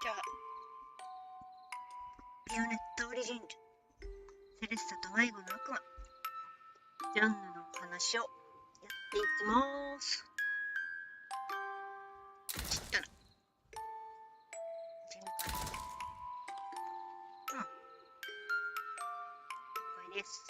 じゃあ、ベヨネッタオリジンズ、セレッサと迷子の悪魔、ジャンヌの話をやっていきます。ちったな。順番。これです。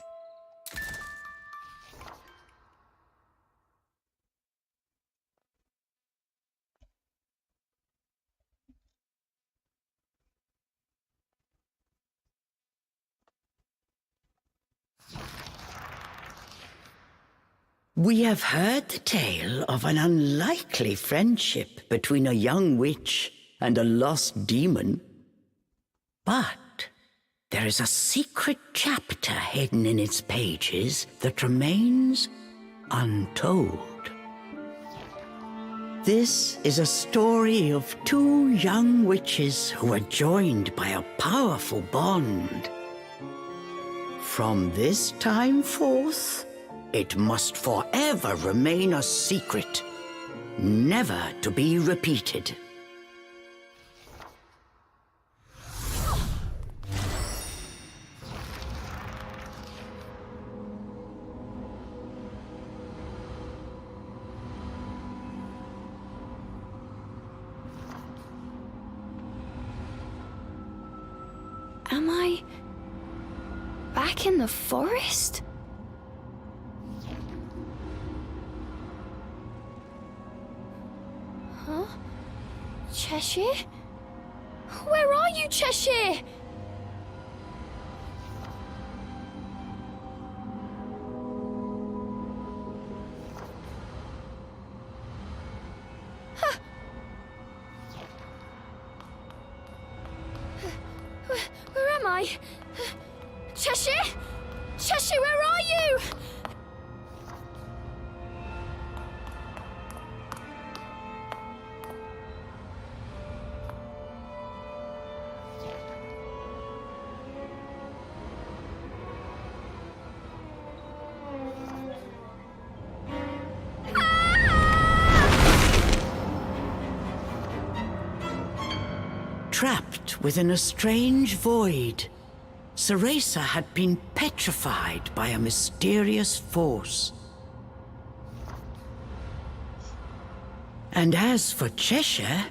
We have heard the tale of an unlikely friendship between a young witch and a lost demon. But there is a secret chapter hidden in its pages that remains untold. This is a story of two young witches who were joined by a powerful bond. From this time forth, it must forever remain a secret, never to be repeated. Am I back in the forest? Huh? Cheshire? Where are you, Cheshire? Huh. Where am I? Cheshire? Cheshire, where are you? Trapped within a strange void, Ceresa had been petrified by a mysterious force. And as for Cheshire,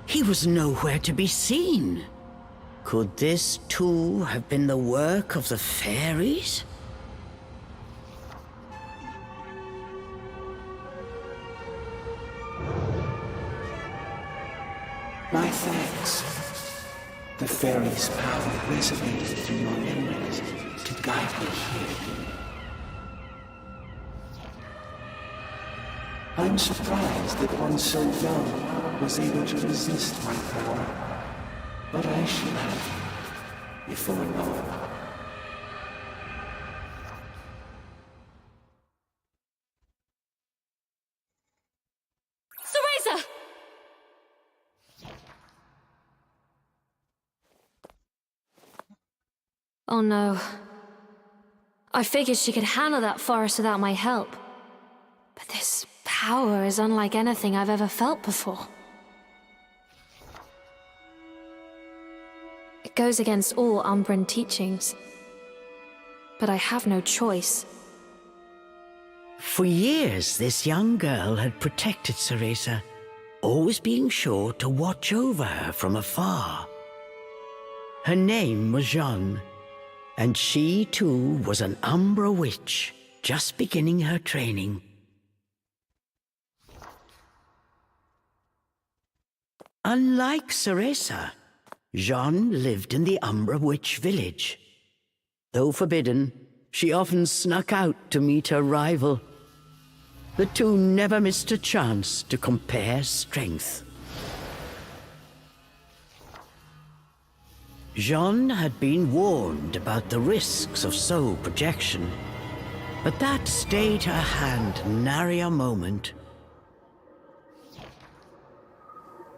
he was nowhere to be seen. Could this too have been the work of the fairies? My thanks. The fairy's power resonated through your memories to guide me here. I'm surprised that one so young was able to resist my power, but I should have before long. Ceresa! Oh no. I figured she could handle that forest without my help. But this power is unlike anything I've ever felt before. It goes against all Umbran teachings. But I have no choice. For years, this young girl had protected Ceresa, always being sure to watch over her from afar. Her name was Janne, and she too was an Umbra witch, just beginning her training. Unlike Ceresa, Janne lived in the Umbra witch village. Though forbidden, she often snuck out to meet her rival. The two never missed a chance to compare strength. Janne had been warned about the risks of soul projection, but that stayed her hand nary a moment.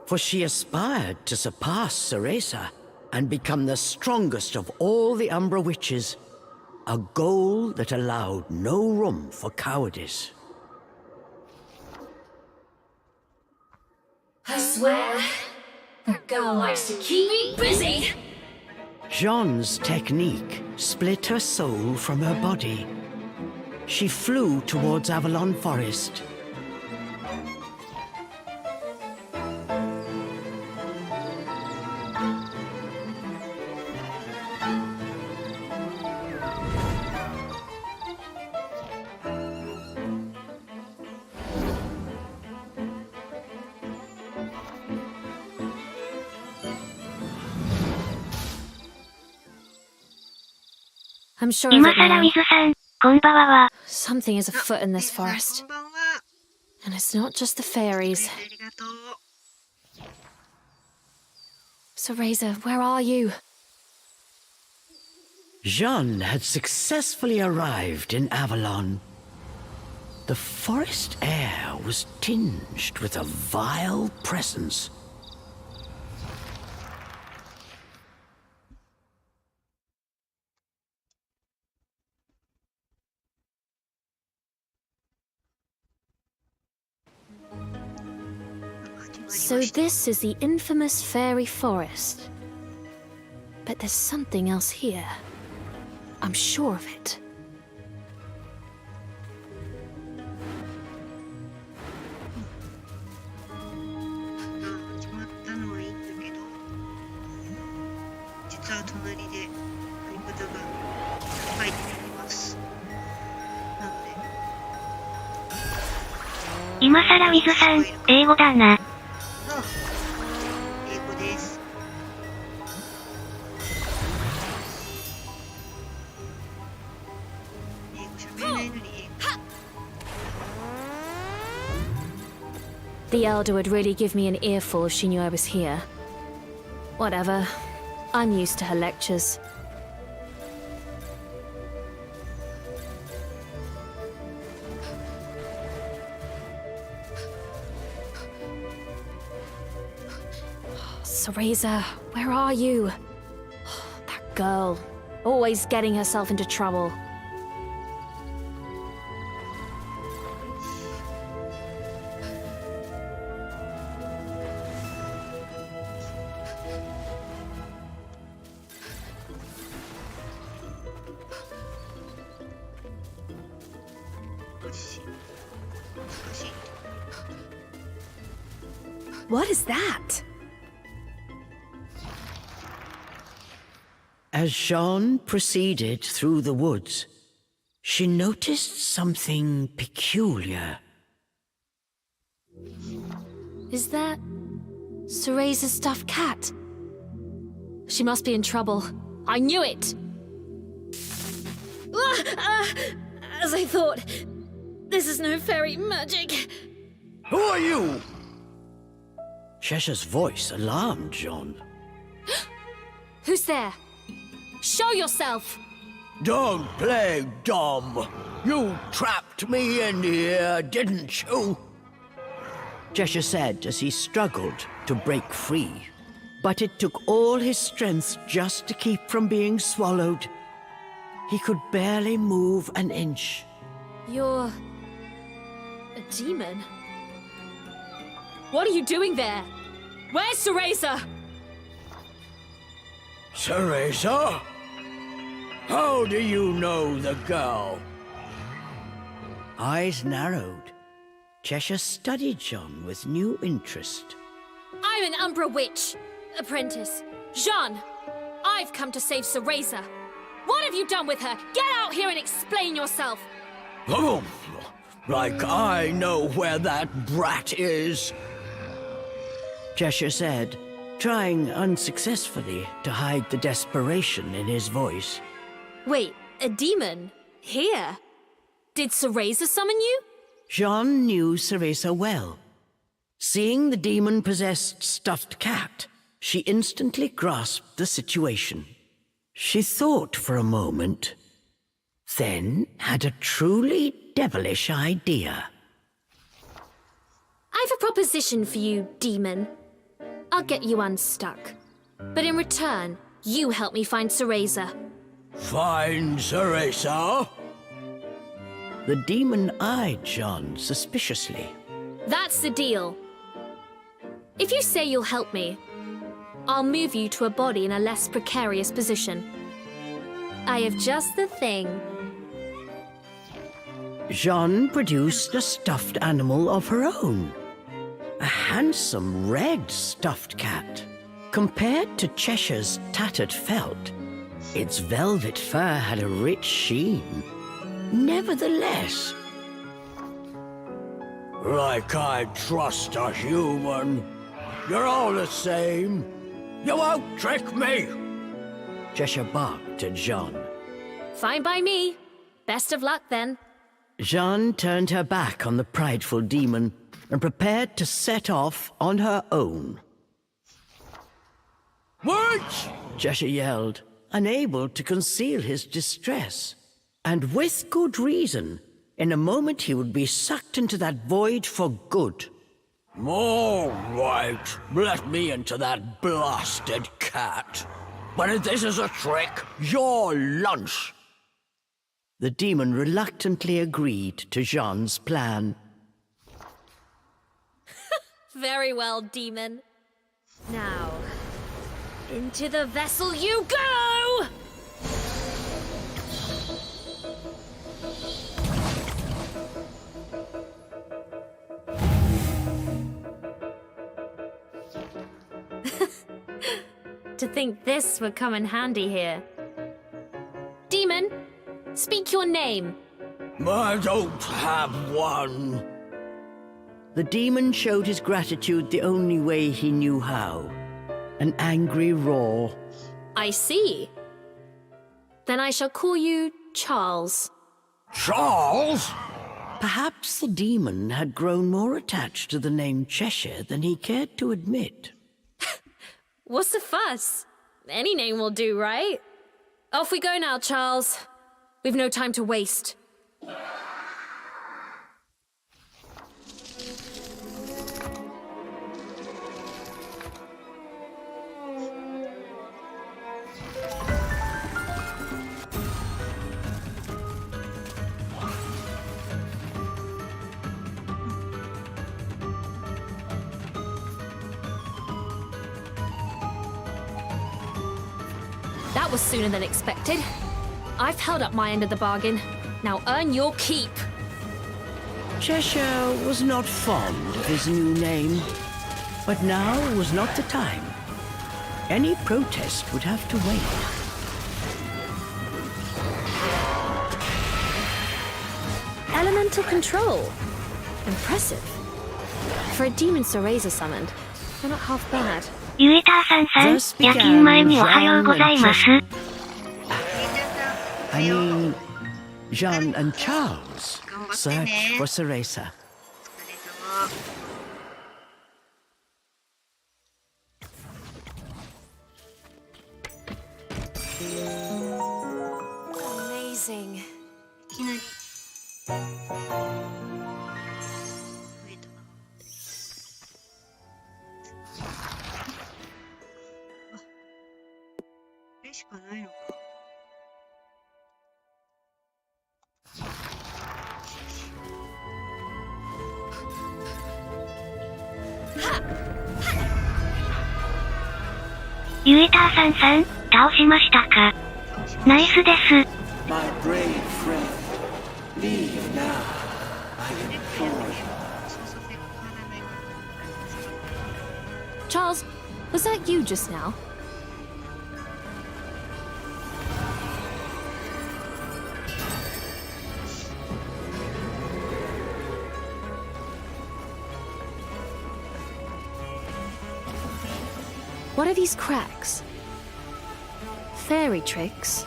For she aspired to surpass Ceresa and become the strongest of all the Umbra witches, a goal that allowed no room for cowardice. I swear That girl likes to keep me busy. Jean's technique split her soul from her body. She flew towards Avalon Forest. I'm sure 今 of it さらウ now. ィズさん、こんばんは。 Something is あ、 afoot in リ this ズさん、 forest. こんばんは。 And it's not just the fairies. ありがとう。 So, Razor, where are you? Jean had successfully arrived in Avalon. The forest air was tinged with a vile presence. So this is the infamous fairy forest. But there's something else here. I'm sure of it. Ah, 始まったのはいいんだけど、実は隣で相方が書いています。なので、今さらウィズさん、英語だな。あ、英語です。英語喋れないのに英語。 The Elder would really give me an earful if she knew I was here. Whatever. I'm used to her lectures. Cereza, where are you? That girl. Always getting herself into trouble. What is that? As Jean proceeded through the woods, she noticed something peculiar. Is that Cereza's stuffed cat? She must be in trouble. I knew it! As I thought, this is no fairy magic. Who are you? Cheshire's voice alarmed Jean. Who's there? Show yourself! Don't play dumb. You trapped me in here, didn't you? Cheshire said as he struggled to break free. But it took all his strength just to keep from being swallowed. He could barely move an inch. You're... a demon? What are you doing there? Where's Cereza? Cereza? How do you know the girl? Eyes narrowed. Cheshire studied John with new interest. I'm an Umbra witch. Apprentice. Jean, I've come to save Cereza. What have you done with her? Get out here and explain yourself. Oh, like I know where that brat is. Cheshire said, trying unsuccessfully to hide the desperation in his voice. Wait, a demon? Here? Did Cereza summon you? Jean knew Cereza well. Seeing the demon-possessed stuffed cat, she instantly grasped the situation. She thought for a moment, then had a truly devilish idea. I've a proposition for you, demon. I'll get you unstuck. But in return, you help me find Cereza. Find Cereza? The demon eyed John suspiciously. That's the deal. If you say you'll help me, I'll move you to a body in a less precarious position. I have just the thing. Jeanne produced a stuffed animal of her own. A handsome red stuffed cat. Compared to Cheshire's tattered felt, its velvet fur had a rich sheen. Nevertheless, like I trust a human, you're all the same. You won't trick me. Cheshire barked at Jeanne. Fine by me. Best of luck then. Jeanne turned her back on the prideful demon and prepared to set off on her own. Wait! Cheshire yelled, unable to conceal his distress. And with good reason. In a moment he would be sucked into that void for good. All right, let me into that blasted cat. But if this is a trick, your lunch. The demon reluctantly agreed to Jeanne's plan. Very well, demon. Now, into the vessel you go! To think this would come in handy here. Demon, speak your name. I don't have one. The demon showed his gratitude the only way he knew how. An angry roar. I see. Then I shall call you Charles. Charles? Perhaps the demon had grown more attached to the name Cheshire than he cared to admit. What's the fuss? Any name will do, right? Off we go now, Charles. We've no time to waste. That was sooner than expected. I've held up my end of the bargain. Now earn your keep. Cheshire was not fond of his new name, but now was not the time. Any protest would have to wait. Elemental control. Impressive. For a demon Cereza summoned, they're not half bad. ユエターさんさん、夜勤前におはようございます。I mean, Jeanne and Charles search for Cereza. Amazing. いきなり増えたな。あ、これしかないのか。ユエターさんさん、倒しましたか？ナイスです。My brave friend, leave now. I implore you. Charles, was that you just now? What are these cracks? Fairy tricks?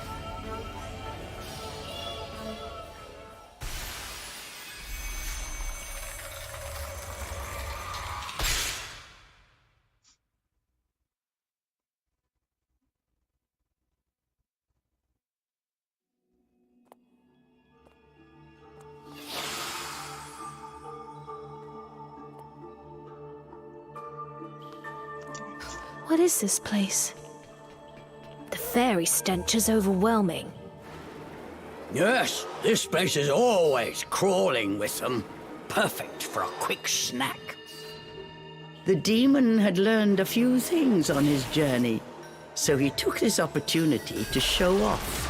What is this place? The fairy stench is overwhelming. Yes, this place is always crawling with them. Perfect for a quick snack. The demon had learned a few things on his journey, so he took this opportunity to show off.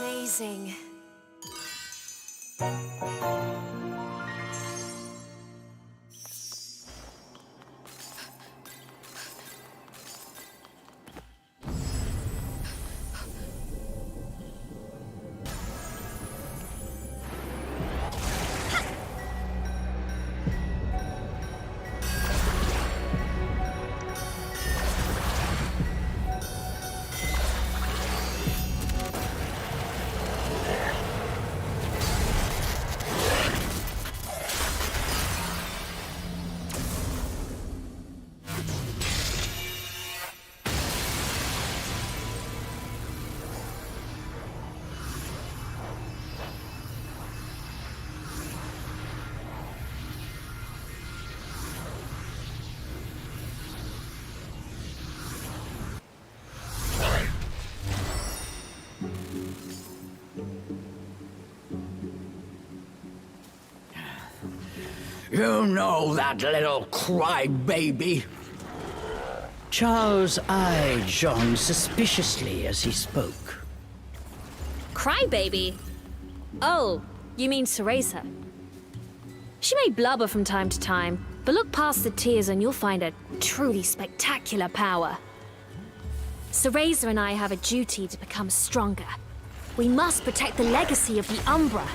Amazing. You know that little crybaby? Charles eyed Jean suspiciously as he spoke. Crybaby? Oh, you mean Cereza. She may blubber from time to time, but look past the tears and you'll find a truly spectacular power. Cereza and I have a duty to become stronger. We must protect the legacy of the Umbra.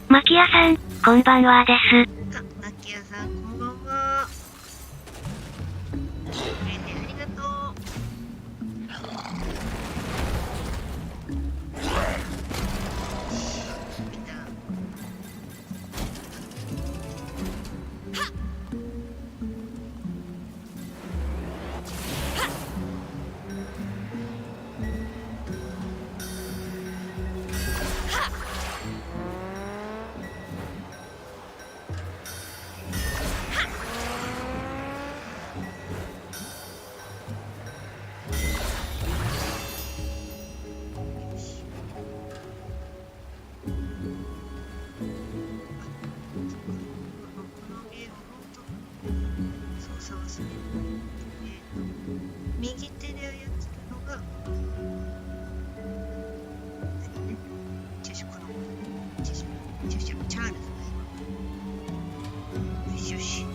マキヤさん、こんばんはです。あ、マキヤさん、こんばんは。ありがとう。右手で操るのが、チャールズよしよし。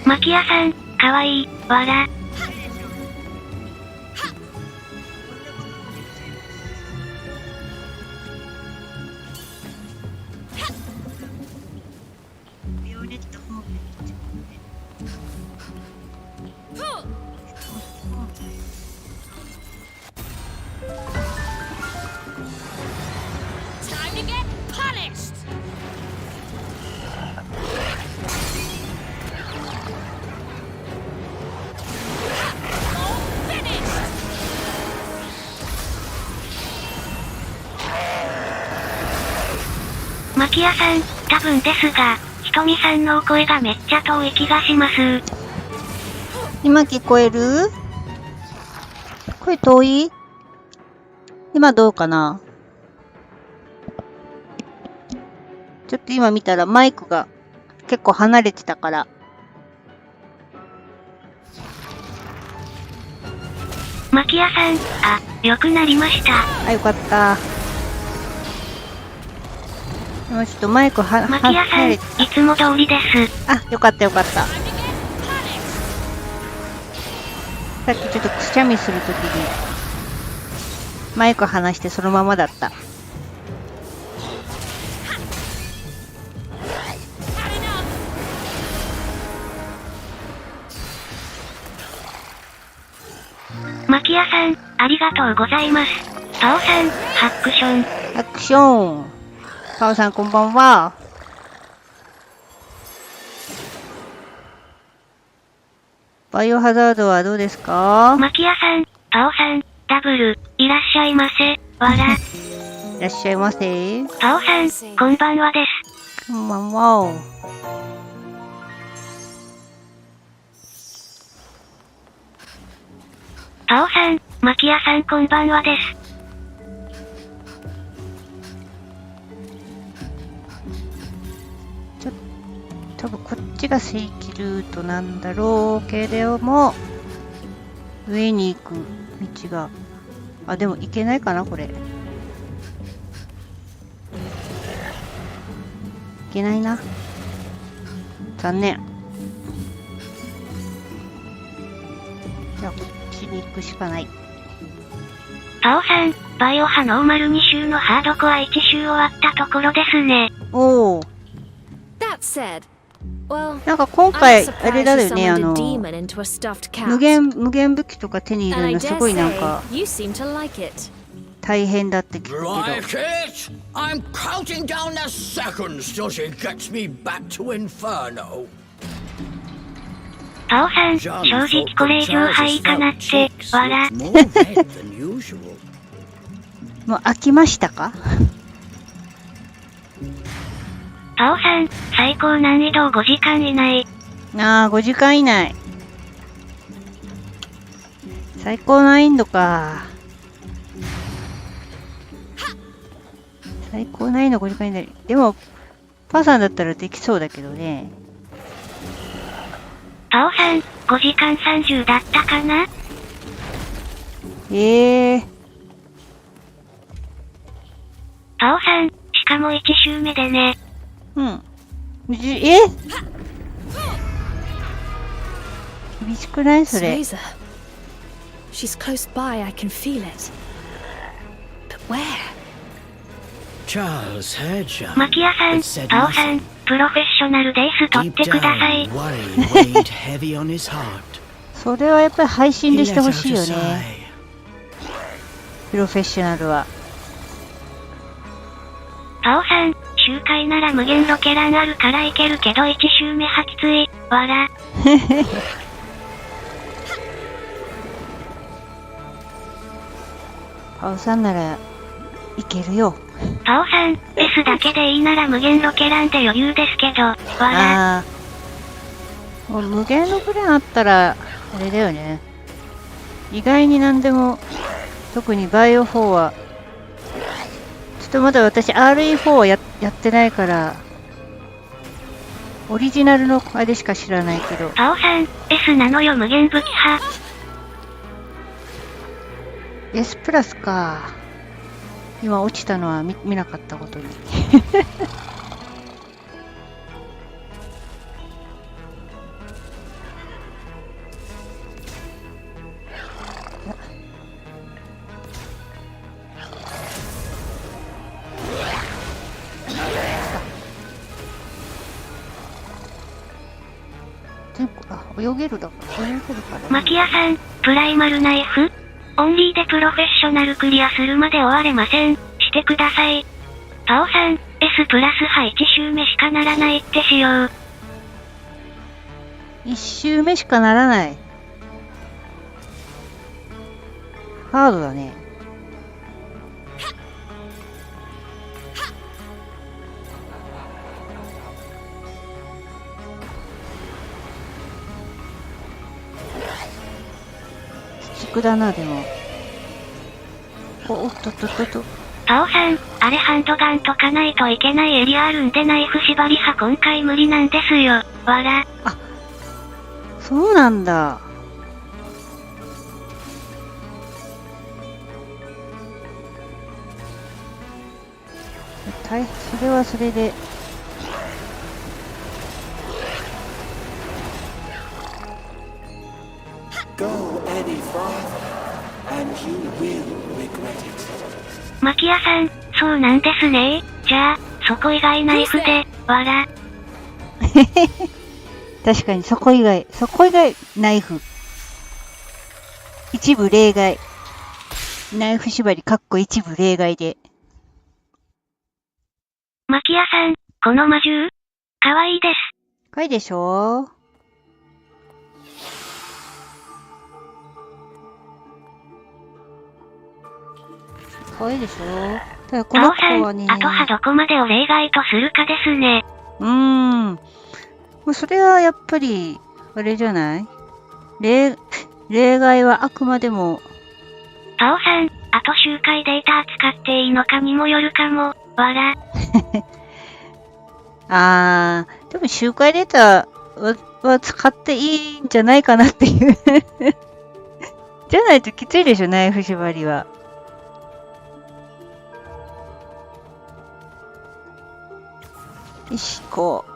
マキヤさん、かわいい、わら。ベヨネッタ方面に行っちゃうね。Time to get punished! Finished! マキヤさん、多分ですが、ひとみさんのお声がめっちゃ遠い気がします。今聞こえる？声遠い？今どうかな？ちょっと今見たらマイクが結構離れてたから。マキヤさん、あ、良くなりました。あ、よかった。今ちょっとマイクは、マキヤさん、いつも通りです。あ、よかったよかった。さっきちょっとくしゃみするときにマイク離してそのままだった。マキヤさん、ありがとうございます。パオさん、ハックション。アクション。パオさんこんばんは。バイオハザードはどうですか？マキヤさん、パオさん、ダブル、いらっしゃいませ。わら。いらっしゃいませ。パオさん、こんばんはです。こんばんは。パオさん、マキヤさんこんばんはです。多分こっちが正規ルートなんだろうけれども、上に行く道が、あ、でも行けないかなこれ。行けないな。残念。じゃあこっちに行くしかない。パオさん、バイオハノーマル2周のハードコア1周終わったところですね。おお。That said, well, なんか今 I'm 回 surprised あれだ you よね、summoned a demon into a stuffed cat. 無限武器とか手に入 And れ I るのす dare ごいなん say か you seem to like it. 大変だって聞くけど。 Right it! I'm counting down the seconds till she gets me back to Inferno. パオさん、正直これ以上はいいかなって、わら。More red than usual. もう飽きましたか？パオさん、最高難易度5時間以内。ああ、5時間以内。最高難易度か。最高難易度5時間以内。でも、パーさんだったらできそうだけどね。パオさん、5時間30だったかな？ええー。パオさん、しかも1周目でね。うん。厳しくないそれ。 Cereza. She's close by, I can feel it. But where? Charles heard you. マキヤさん、 but said タオさん、 nothing. プロフェッショナルです。取っ Deep てくださ down, い。 worry weighed heavy on his heart. それはやっぱり配信 He でして let ほ out しい a よ sigh. ね。プロフェッショナルは。タオさん、周回なら無限ロケランあるからいけるけど1周目はきつい。わら。パオさんならいけるよ。タオさん、S だけでいいなら無限ロケランで余裕ですけど、わら。ああ。もう無限のプランあったら、あれだよね。意外に何でも、特にバイオ4は、ちょっとまだ私 RE4 はやってないから、オリジナルのあれしか知らないけど。タオさん、S なのよ無限武器派。S プラスか。今落ちたのは見なかったことに。泳げるだから泳げるから、ね。マキヤさん、プライマルナイフオンリーでプロフェッショナルクリアするまで終われません。してください。タオさん、S プラス派1周目しかならないってしよう。1周目しかならない。ハードだね。軸だな、でも。おっとっとっとっと。タオさん、あれハンドガンとかないといけないエリアあるんでナイフ縛り派今回無理なんですよ。わら。あ、そうなんだ。それはそれで。Go any farther, and you will regret it. マキヤさん、そうなんですね。じゃあ、そこ以外ナイフで、わら。確かにそこ以外ナイフ。一部例外。ナイフ縛り一部例外で。マキヤさん、この魔獣、かわいいです。かわいいでしょ？かわいいでしょ？ただこの子はね。タオさん、あとはどこまでを例外とするかですね。もうそれはやっぱり、あれじゃない？例外はあくまでも。タオさん、あと周回データ使っていいのかにもよるかも、わら。でも周回データは使っていいんじゃないかなっていう。じゃないときついでしょ、ナイフ縛りは。よし、こう。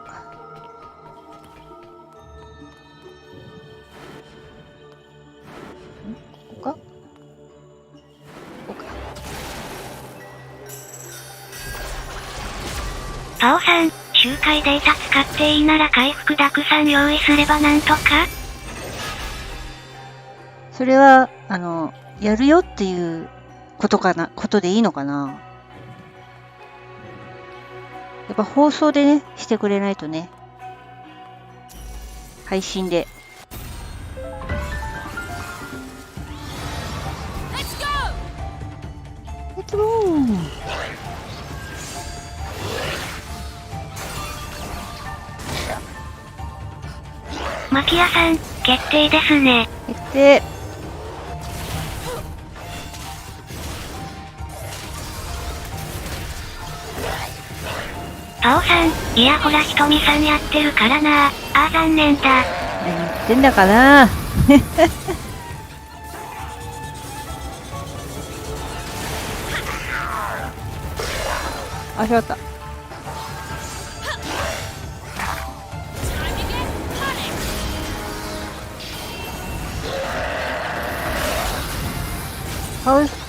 こうか？こうか。タオさん、周回データ使っていいなら回復たくさん用意すればなんとか？それは、やるよっていうことでいいのかな？やっぱ放送でね、してくれないとね。配信で。レッツゴー！マキヤさん、決定ですね。決定。タオさん、いやほらひとみさんやってるからな。残念だ。何言ってんだかな。あ、しまった。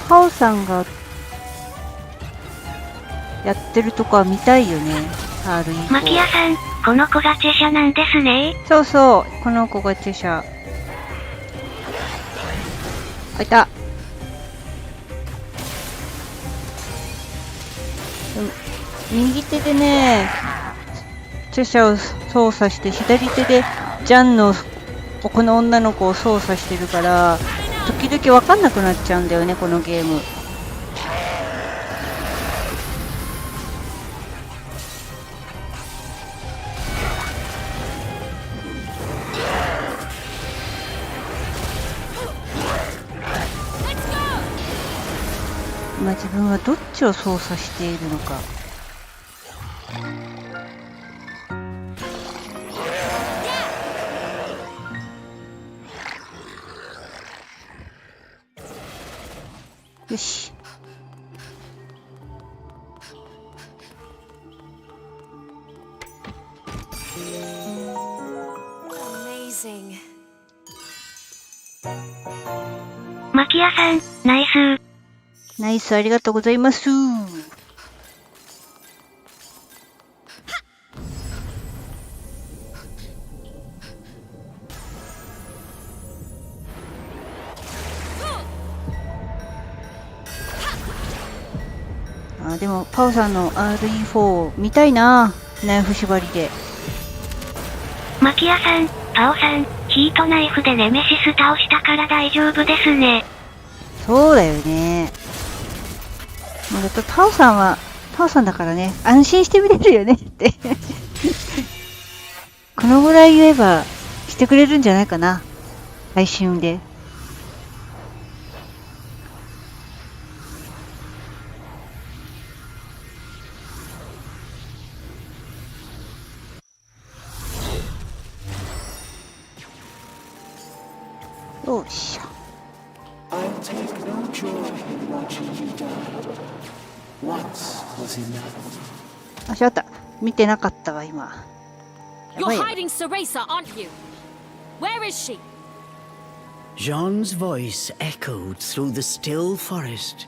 ハオさんがやってるとこは見たいよね。RE4。マキヤさん、この子がチェシャなんですね。そうそう、この子がチェシャ。あ、いた。右手でね、チェシャを操作して、左手でジャンのこの女の子を操作してるから、時々わかんなくなっちゃうんだよね、このゲーム。今自分はどっちを操作しているのか。よし。マキヤさん、ナイス。ナイス、ありがとうございます。あ、でもパオさんの RE4 見たいな。ナイフ縛りで。マキヤさん、パオさん、ヒートナイフでネメシス倒したから大丈夫ですね。そうだよね。もうだってパオさんはパオさんだからね、安心して見れるよねってこのぐらい言えばしてくれるんじゃないかな、配信で。よっしゃ。I'll take no joy in watching you die. Once was enough. あ、しまった。見てなかったわ、今。や You're ばいよ。 hiding Ceresa, aren't you? Where is she? Jean's voice echoed through the still forest.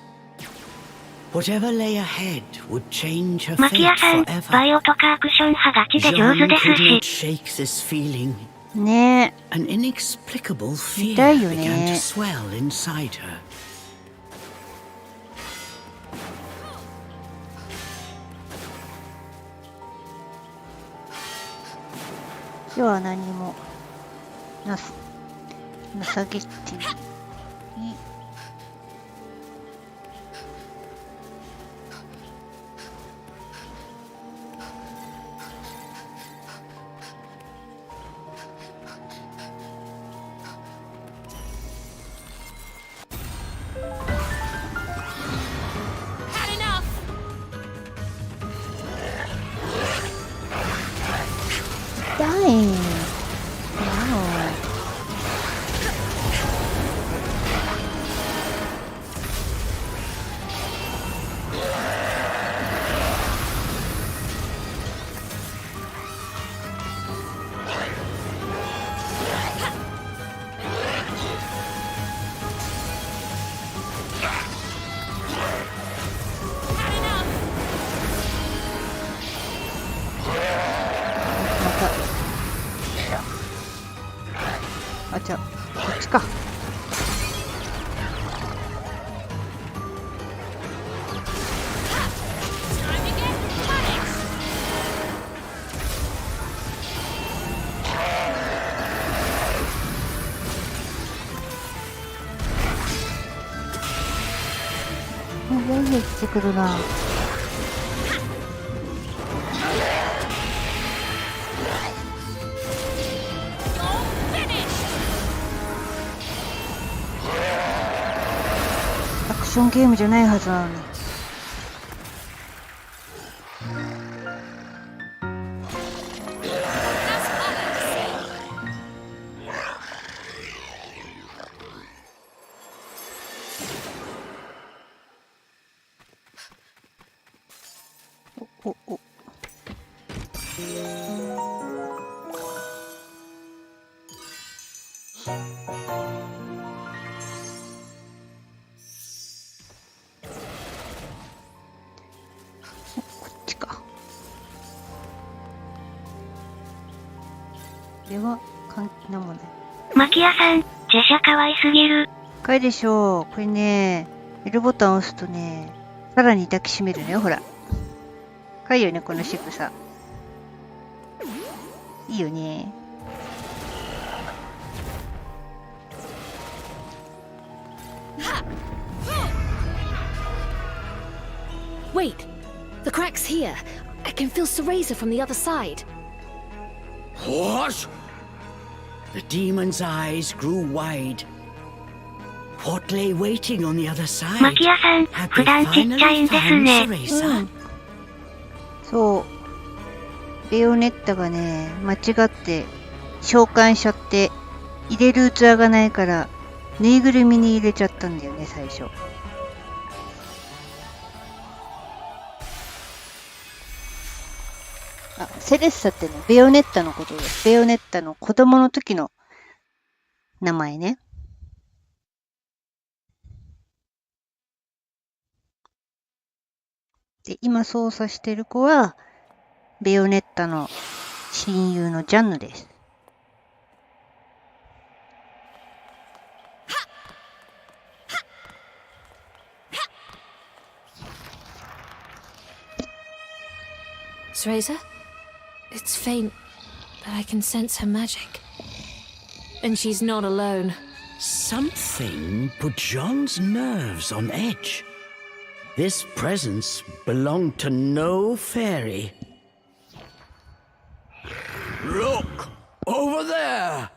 Whatever lay ahead would change her マキ fate ヤさん、 forever. バイオとかアクション派ガチで上手 Jean で could す not し。 shake this feeling. ね An inexplicable fear 痛いよね。 began to swell inside her. え。では何も情けってに。Had enough! 痛い。あ、じゃあこっちか。全然来てくるな。アクションゲームじゃないはずなのに。おお。こっちか。これは換気なもんね。マキアさん、ジェシャ可愛すぎる。かいでしょう。これね、L ボタンを押すとね、さらに抱きしめるのよ、ほら。かいよね、この仕草。いいよね。Wait, the crack's here. I can feel Cereza from the other side. What? The demon's eyes grew wide. What lay waiting on the other side? マキアさん、 Had 普 they 段ちっちゃいん finally です found ね。Cereza? そう。ベヨネッタがね、間違って召喚しちゃって、入れる器がないから、ぬいぐるみに入れちゃったんだよね、最初。あ、セレッサってね、ベヨネッタのことです。ベヨネッタの子供の時の名前ね。で、今操作してる子は、ベヨネッタの親友のジャンヌです。Cereza? It's faint, but I can sense her magic. And she's not alone. Something put John's nerves on edge. This presence belonged to no fairy. Look! Over there!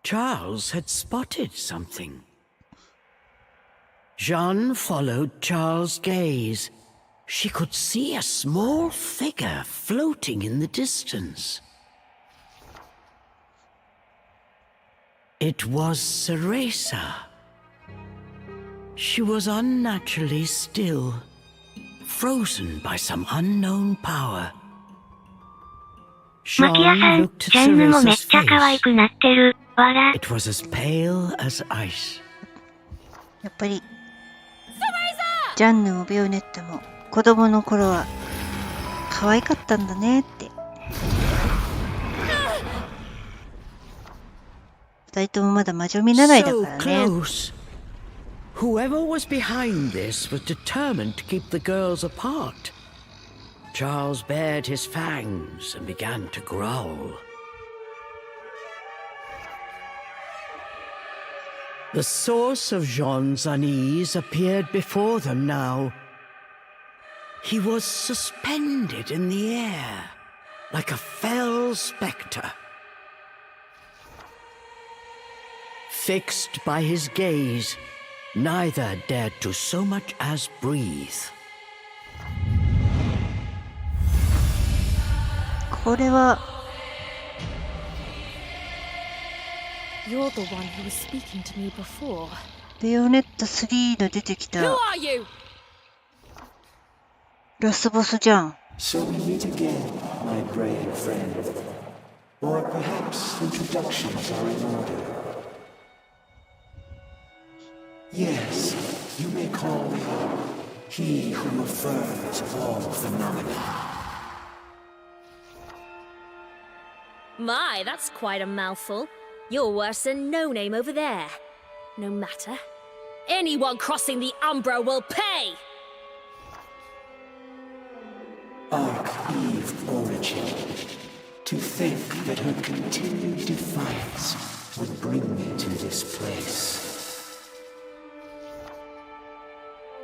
Charles had spotted something. Jean followed Charles' gaze. She could see a small figure floating in the distance. It was Cereza. She was unnaturally still, frozen by some unknown power. マキアさ Jean ん、 looked ジ at ャンヌもめっ Cereza's ちゃ可愛 face. くなってる。わら。 It was as pale as ice. やっぱり、ジャンヌもベヨネッタも子供の頃は可愛かったんだねって。二人ともまだ魔女見習いだ So からね。 close. Whoever was behind this was determined to keep the girls apart. Charles bared his fangs and began to growl. The source of Jean's unease appeared before them now. He was suspended in the air, like a fell spectre. Fixed by his gaze, neither dared to so much as breathe. これは You're the one who was speaking to me before. ベヨネッタ3の出てき Who た are you? ラスボスじゃん。 So we meet again, my brave friend. Or perhaps introductions are in order. Yes, you may call me he who affirms all phenomena. My, that's quite a mouthful. You're worse than No Name over there. No matter. Anyone crossing the Umbra will pay! Arch-Eve origin. To think that her continued defiance would bring me to this place.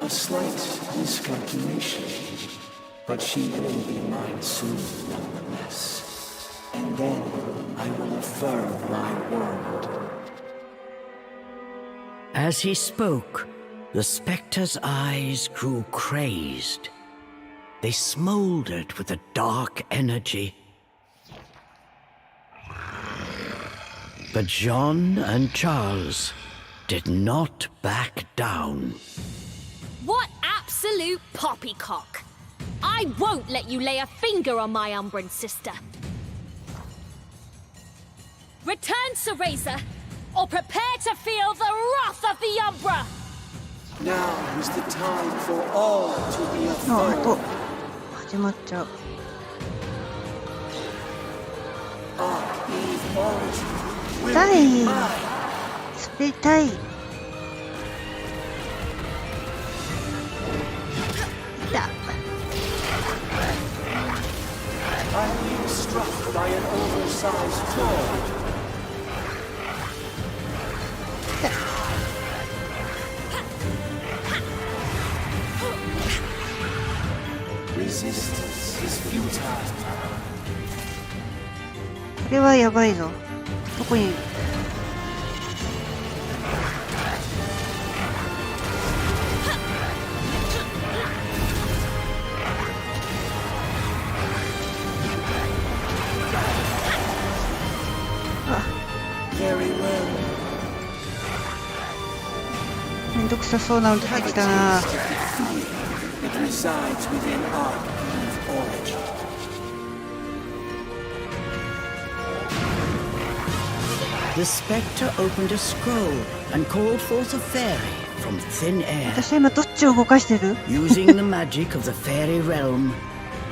A slight miscalculation, but she will be mine soon nonetheless. And then I will affirm my word. As he spoke, the spectre's eyes grew crazed. They smoldered with a dark energy. But Jean and Charles did not back down. What absolute poppycock! I won't let you lay a finger on my Umbran sister. Return, Cereza, or prepare to feel the wrath of the Umbra! Now is the time for all to be あ、あと afold. 始まっちゃう。 Eve origin will 痛 be い。 mine. 滑りたい。痛っ。 I'm being struck by an oversized toy. Resistance is futile. これはやばいぞ。どこに。Very well. めんどくさそうなの出てきたな。 It resides within our Eve origin. The spectre opened a scroll and called forth a fairy from thin air. 私は今どっちを動かしてる？ Using the magic of the fairy realm,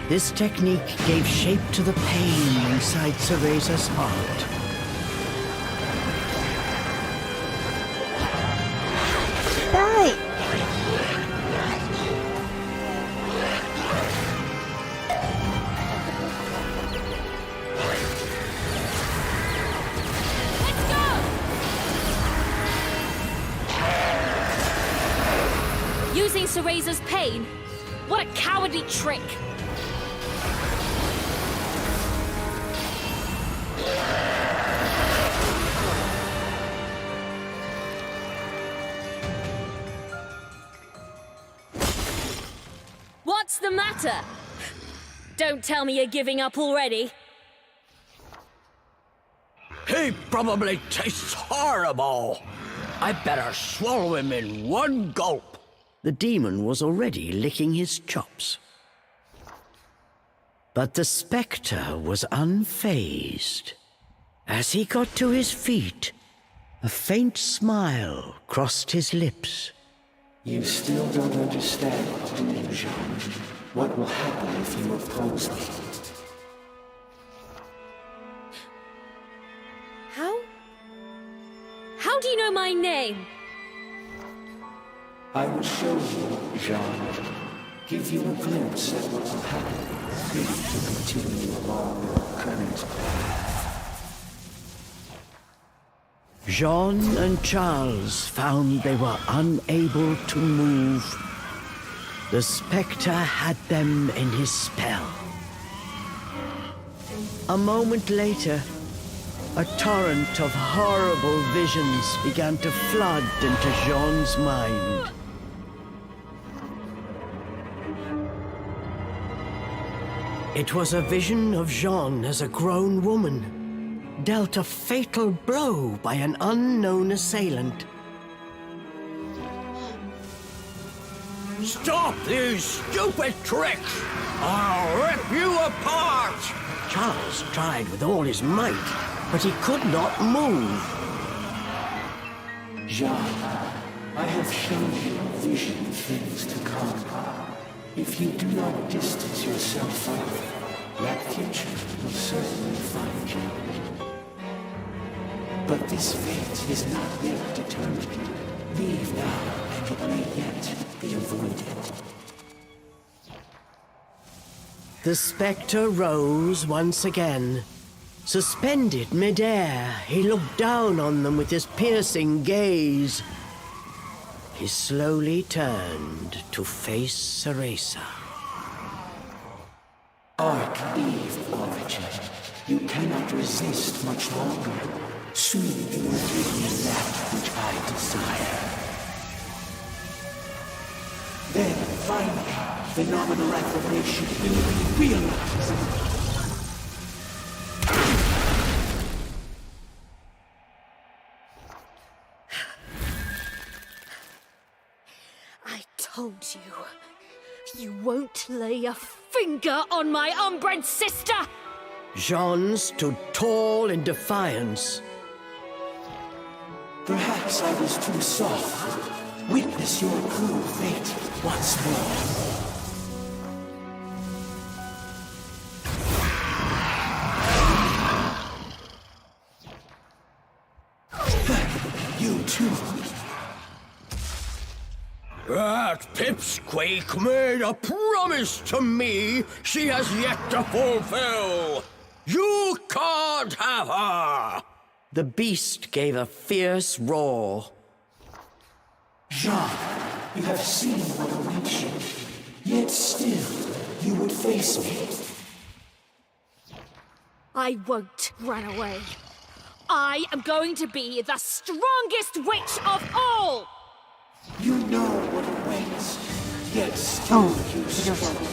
this technique gave shape to the pain inside Cereza's heart. 痛い。 Using Cereza's pain? What a cowardly trick! What's the matter? Don't tell me you're giving up already. He probably tastes horrible. I better swallow him in one gulp. The demon was already licking his chops. But the spectre was unfazed. As he got to his feet, a faint smile crossed his lips. You still don't understand, do you, Jean? What will happen if you oppose me? How do you know my name? I will show you, Jean. Give you a glimpse at what will happen if you continue along your current path. Jean and Charles found they were unable to move. The spectre had them in his spell. A moment later, a torrent of horrible visions began to flood into Jean's mind. It was a vision of Jean as a grown woman, dealt a fatal blow by an unknown assailant. Stop these stupid tricks! I'll rip you apart! Charles tried with all his might, but he could not move. Jean, I have shown you a vision of things to come. If you do not distance yourself from it, that future will certainly find you. But this fate is not yet determined. Leave now, and it may yet be avoided. The spectre rose once again. Suspended mid-air, he looked down on them with his piercing gaze. He slowly turned to face Cereza. Eve origin, you cannot resist much longer. Soon you will give me that which I desire. Then, finally, phenomenal affirmation will be realized. I told you. You won't lay a finger on my unbred sister! Jean stood tall in defiance. Perhaps I was too soft. Witness your cruel fate once more. You too. That pipsqueak made a promise to me she has yet to fulfill. You can't have her! The beast gave a fierce roar. Jean, you have seen what awaits you. Yet still, you would face me. I won't run away. I am going to be the strongest witch of all! You know what awaits. Yet still you struggle.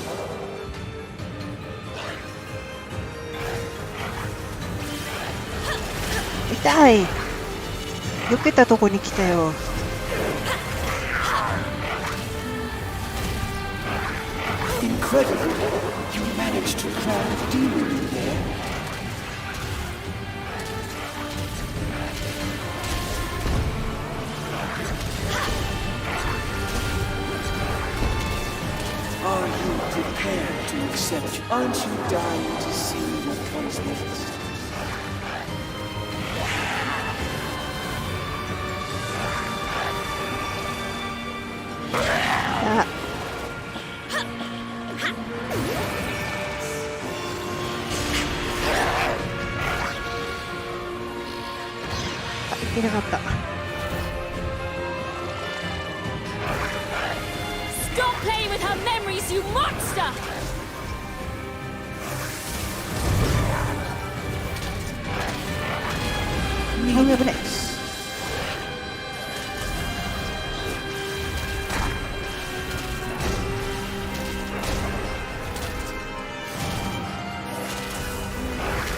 痛い。避けたとこに来たよ。Incredible. You managed to cram a demon in there. Are you prepared to accept? Aren't you dying to see what comes next? Ah.いけなかった。Stop playing with her memories, you monster! Oh, 危ね。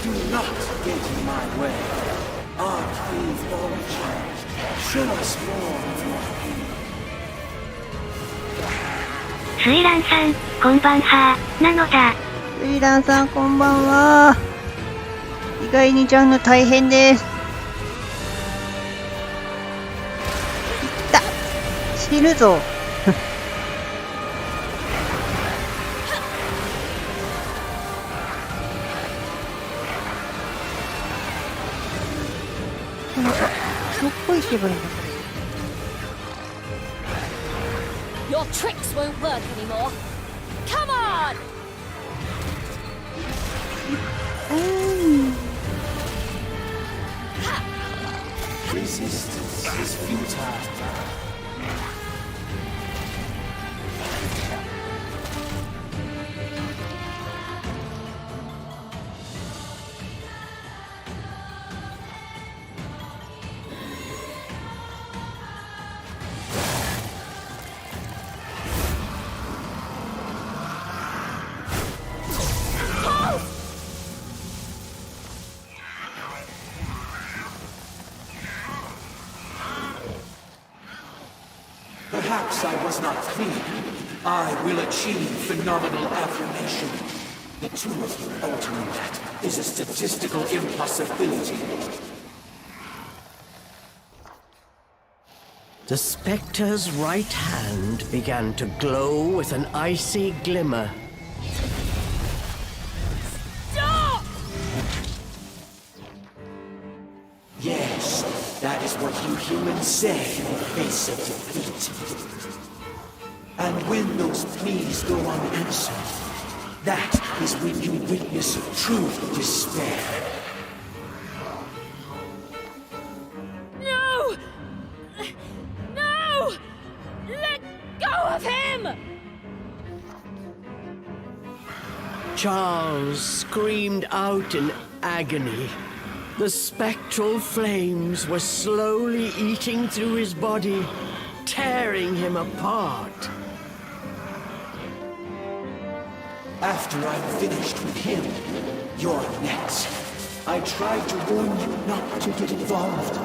Do not get in my way. Our faith origin. Show us more of your pain. スイランさん、こんばんは、なのだ。スイランさんこんばんは。意外にジャンヌ大変です。いった死ぬぞ。なんかどこ行けばいいんだこれ。Your tricks won't work anymore. Come on! Resistance is futile. Perhaps I was not clear. I will achieve phenomenal affirmation. The two of you altering that is a statistical impossibility. The spectre's right hand began to glow with an icy glimmer. Stop! Yes, that is what you humans say in the face of defeat. And when those pleas go unanswered, that is when you witness true despair. No! No! Let go of him! Charles screamed out in agony. The spectral flames were slowly eating through his body, tearing him apart. After I'm finished with him, you're next. I tried to warn you not to get involved.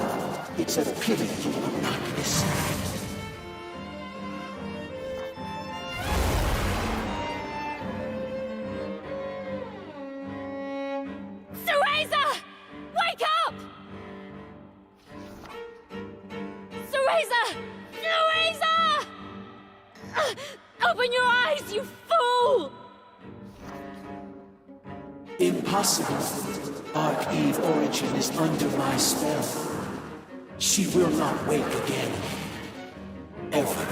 It's a pity you would not listen. Open your eyes, you fool! Impossible. Arch-Eve Origin is under my spell. She will not wake again. Ever.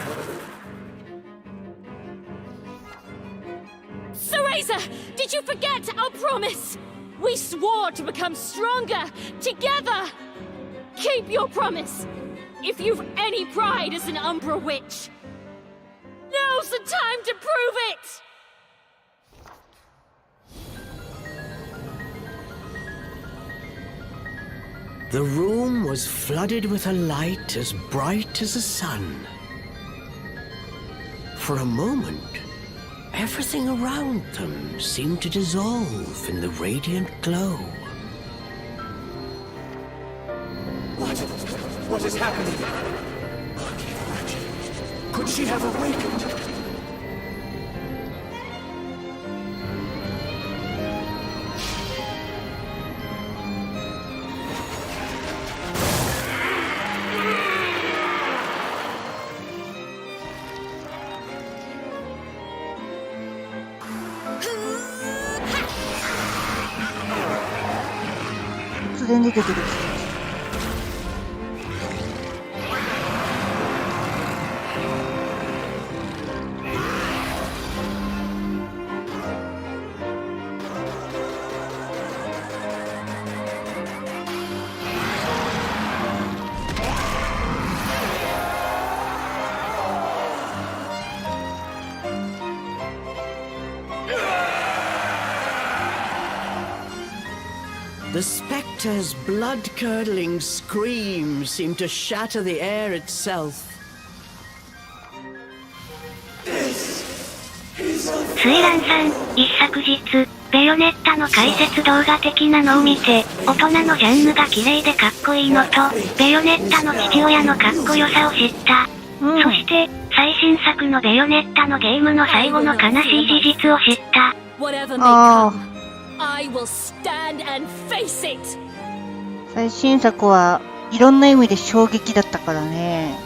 Cereza, did you forget our promise? We swore to become stronger, together! Keep your promise! If you've any pride as an Umbra witch, now's the time to prove it! The room was flooded with a light as bright as the sun. For a moment, everything around them seemed to dissolve in the radiant glow. What is happening? Could she have awakened?突然出てくる。The spectre's blood-curdling scream seemed to shatter the air itself. スイランさん、一昨日、ベヨネッタの解説動画的なのを見て、大人のジャンヌが綺麗でかっこいいのと、ベヨネッタの父親のかっこよさを知った。そして、最新作のベヨネッタのゲームの最後の悲しい事実を知った。Whatever may come, I will stand and face it! 最新作はいろんな意味で衝撃だったからね。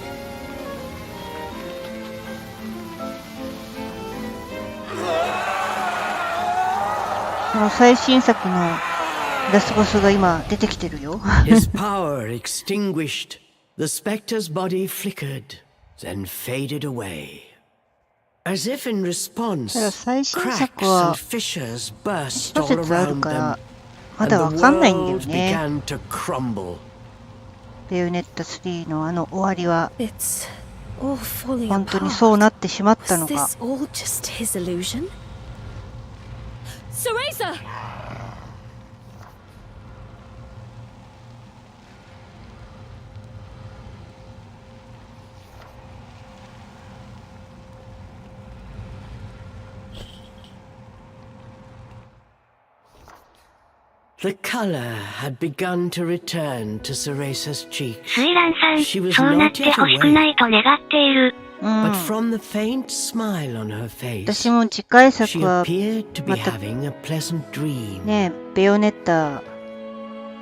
その最新作のラスボスが今出てきてるよ。His power extinguished, the spectre's body flickered, then faded away. As if in response, ただ最新 cracks 作は and fissures burst 諸 all 説ある around か them, らま and だ the わかんないんだよ world ね。 began to crumble. ベヨネッタ3のあの終わりは It's all falling 本当に apart. そうなってしまった Was のか。 this all just his illusion? Cereza! The color had begun to return to Ceresa's cheeks, スイランさん、 She was そうなっ not て yet ほしくない awake, と願っている。but from the faint smile on her face, 私も次回 she 作は appeared to be また having a pleasant dream. ね、ベヨネッタ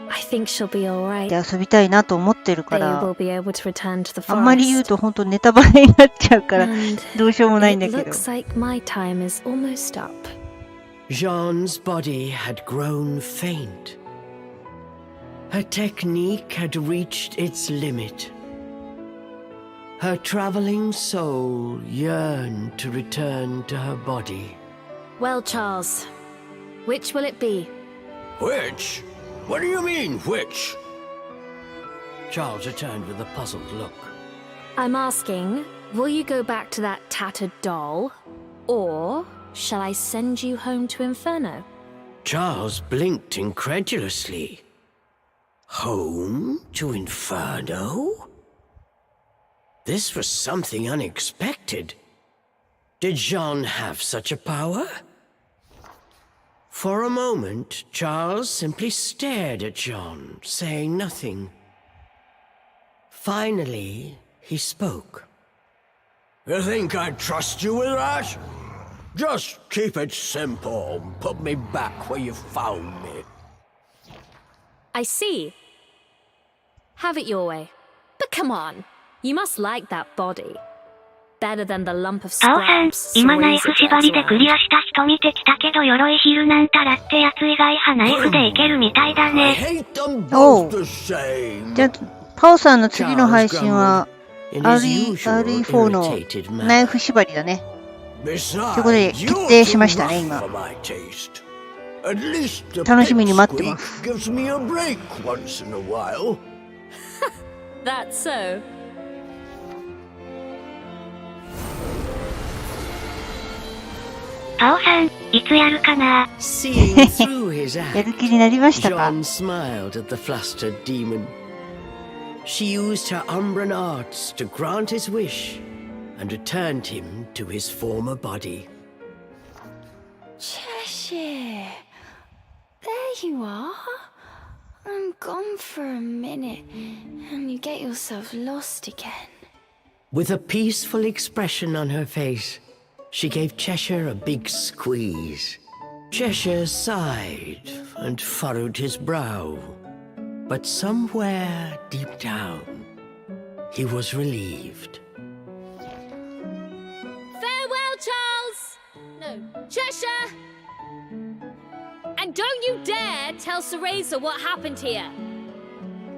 I think she'll be で alright. 遊びたいなと思ってるか They ら、 will be able to return to the あんまり言う forest. と本当ネタバレになっちゃうから And どうしようもないんだ it けど。 looks like my time is almost up. Jean's body had grown faint. Her technique had reached its limit. Her traveling soul yearned to return to her body. Well, Charles, which will it be? Which? What do you mean, which? Charles returned with a puzzled look. I'm asking, will you go back to that tattered doll? Or shall I send you home to Inferno? Charles blinked incredulously. Home to Inferno? This was something unexpected. Did Jean have such a power? For a moment, Charles simply stared at Jean, saying nothing. Finally, he spoke. You think I'd trust you with that? Just keep it simple. Put me back where you found me. I see. Have it your way. But come on, you must like that body. better than the lump of タオさん、 scraps 今ナイフ Cereza 縛 drags りでク around. リアした人見てきたけど鎧ヒルなんたらってやつ以外はナイフでいけるみたいだ I ね。 hate them お both う。 the same. じゃあ、パオさんの次の配信は in his RE4 の irritated ナイ manner. フ縛りだね。 Besides, ということで you're 決定 too しましたね、 rough 今。 for my taste. At least the 楽しみに待って pipsqueak ます。 gives me a break once in a while. That's so. タオさん、いつやるかな。 Seeing through his やる act, 気になりましたか？ Jeanne smiled at the flustered demon. She used her Umbran arts to grant his wish and returned him to his former body. Cheshire. There you are. I'm gone for a minute, and you get yourself lost again. With a peaceful expression on her face, she gave Cheshire a big squeeze. Cheshire sighed and furrowed his brow. But somewhere deep down, he was relieved. Farewell, Charles! No, Cheshire! And don't you dare tell Cereza what happened here.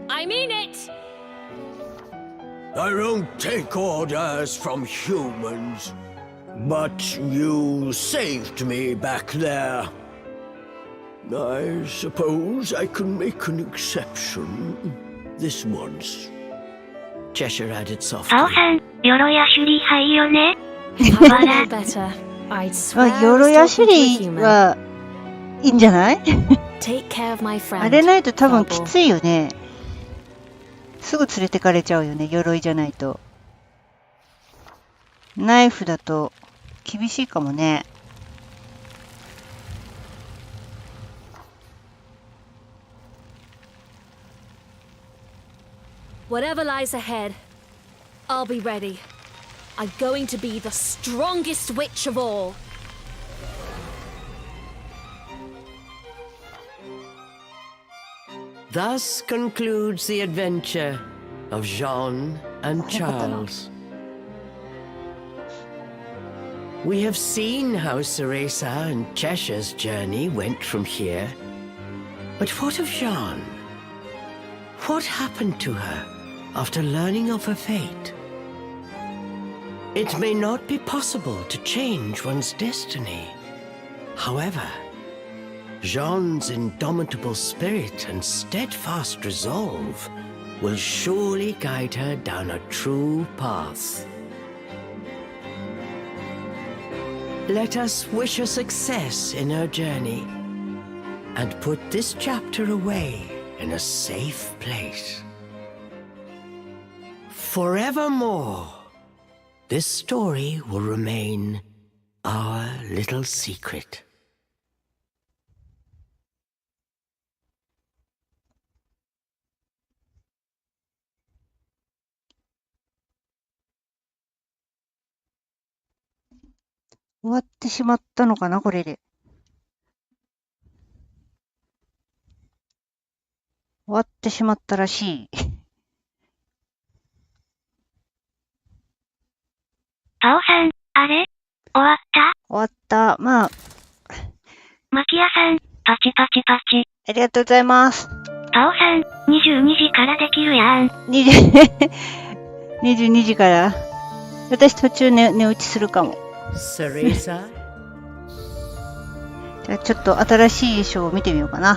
I mean it! I don't take orders from humans. But you saved me back there. I suppose I can make an exception this once. Cheshire added タオ softly. さん、鎧アシュリー派いいよね。 I know better. I'd ま swear あ、 I 鎧 was アシュ talking to a リー human. はいいんじゃない？ Take care of my friend. あれないと多分き Bubble. ついよね。すぐ連れてかれちゃうよね、鎧じゃないと。ナイフだと厳しいかもね。Whatever lies ahead, I'll be ready. I'm going to be the strongest witch of all. Thus concludes the adventure of Jeanne and Charles. We have seen how Cereza and Cheshire's journey went from here. But what of Jeanne? What happened to her after learning of her fate? It may not be possible to change one's destiny. However, Jeanne's indomitable spirit and steadfast resolve will surely guide her down a true path. Let us wish her success in her journey and put this chapter away in a safe place. Forevermore, this story will remain our little secret. 終わってしまったのかな、これで。終わってしまったらしい。タオさん、あれ終わった？終わった。まあ、マキアさん、パチパチパチ。ありがとうございます。タオさん、22時からできるやん。22時から。私途中寝落ちするかも。Cereza? じゃあちょっと新しい衣装を見てみようかな。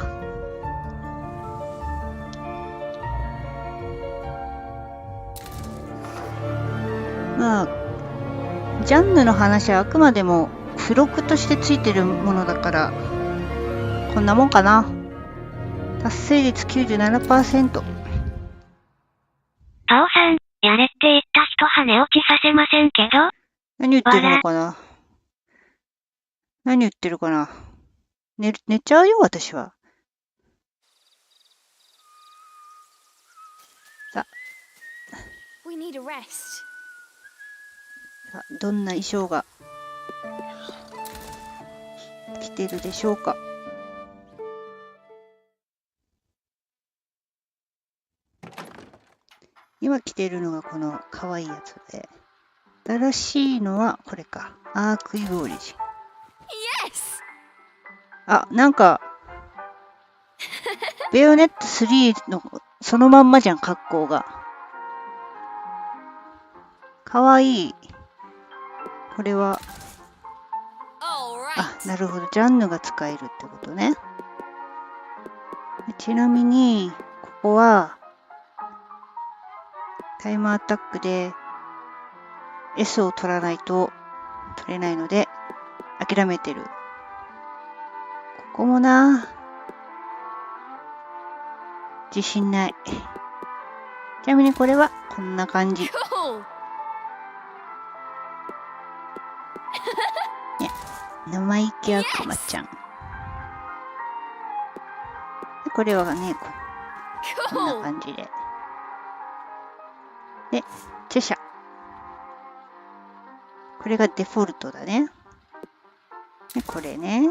まあ、ジャンヌの話はあくまでも付録としてついてるものだから、こんなもんかな。達成率 97%。タオさん、やれって言った人は寝落ちさせませんけど。何言ってるのかな。何言ってるかな。寝ちゃうよ、私は。さ We need a rest. あ、どんな衣装が着てるでしょうか。今着てるのがこの可愛いやつで、新しいのはこれか。アークイブオリジン。あ、なんか、ベヨネット3のそのまんまじゃん、格好が。かわいい。これは、あ、なるほど。ジャンヌが使えるってことね。ちなみに、ここは、タイムアタックで S を取らないと取れないので、諦めてる。ここもな、自信ない。ちなみにこれはこんな感じ。ね、生意気悪魔ちゃん。でこれはね、こんな感じで。で、チェシャ。これがデフォルトだね。で、これね。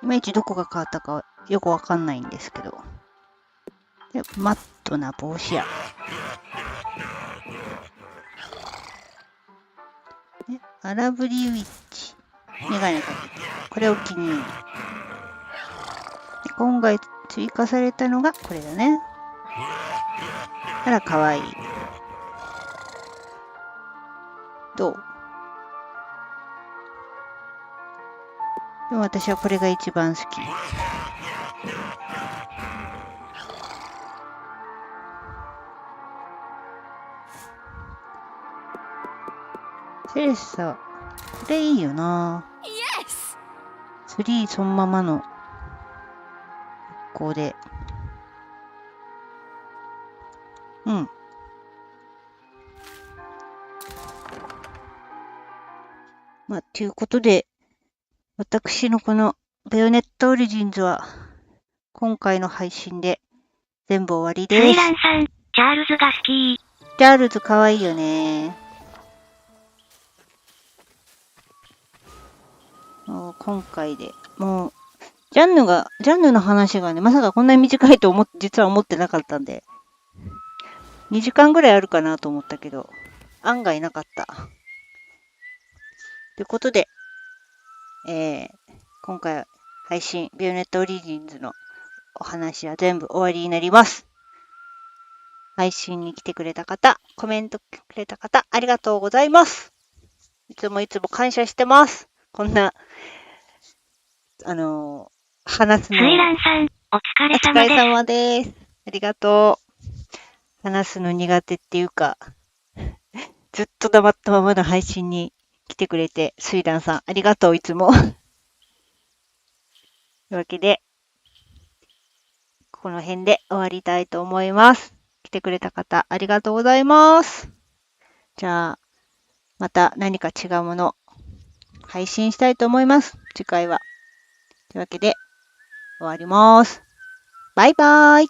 いまいちどこが変わったかよくわかんないんですけど。で、マットな帽子や。で、荒ぶりウィッチ。メガネかけて。これお気に入り。で、今回追加されたのがこれだね。あら、かわいい。どう？でも私はこれが一番好き。セレッサ、これいいよな。3そのままの格好で。うん。まあ、ということで、私のこのベヨネットオリジンズは、今回の配信で全部終わりです。スイランさん、チャールズが好き。チャールズかわいいよね。もう今回で、もう、ジャンヌの話がね、まさかこんなに短いと実は思ってなかったんで、2時間ぐらいあるかなと思ったけど、案外なかった。ということで、今回配信、ベヨネットオリジンズのお話は全部終わりになります。配信に来てくれた方、コメントくれた方、ありがとうございます。いつも感謝してます。こんな、話すの。スイランさん、お疲れ様です。お疲れ様です。ありがとう。話すの苦手っていうか、ずっと黙ったままの配信に来てくれて、スイランさん、ありがとう、いつも。というわけで、この辺で終わりたいと思います。来てくれた方、ありがとうございます。じゃあ、また何か違うもの、配信したいと思います。次回は。というわけで、終わります。バイバーイ。